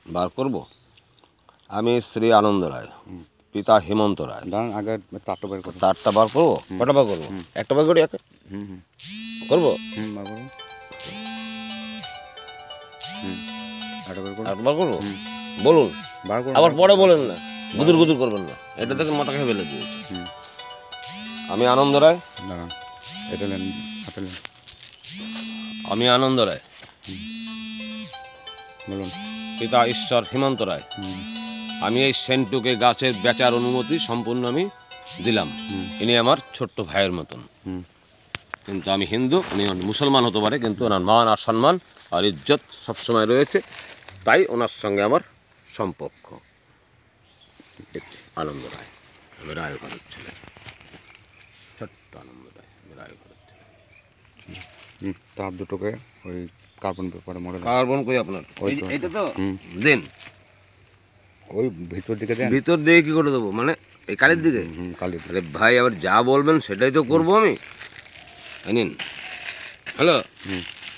বার করব। আমি শ্রী আনন্দ রায়, পিতা হেমন্ত রায়। দাঁড়ান আগে তারটা বের করো। তারটা বার করবো? কটা বার করবো? একটা বার করি, একটা হুম হুম করবো। বার করো। আরেকটা বের করো। একটা বার করবো, বলুন। বার করো। আবার পরে বলেন না, গুদুর গুদুর করবেন না। এটা দেখেন মাথা খেয়ে ফেলে দিয়েছে। আমি আনন্দ রায়। দাঁড়ান, এটা নেন, হাতে নেন, আমি আনন্দ রায়, বলুন। পিতা ঈশ্বর হেমন্ত রায়। আমি এই সেন্টুকে গাছের বেচার অনুমতি সম্পূর্ণ আমি দিলাম। ইনি আমার ছোট্ট ভাইয়ের মতন। কিন্তু আমি হিন্দু, উনি মুসলমান হতে পারে, কিন্তু ওনার মান আর সম্মান আর ইজ্জত সবসময় রয়েছে, তাই ওনার সঙ্গে আমার সম্পর্ক। আনন্দ রায়, আমি রায় ঘরের ছেলে, ছোট্ট আনন্দ রায়, আমি রায় ঘরের ছেলে। তার দুটোকে ওই কার্বন পেপারে মডেল। কার্বন কই আপনার? এইটা তো দেন, ওই ভিতর দিকে দেন। ভিতর দিকে কি করে দেবো? মানে এই কালির দিকে? কালি। আরে ভাই, আবার যা বলবেন সেটাই তো করবো আমি। নিন। হ্যালো।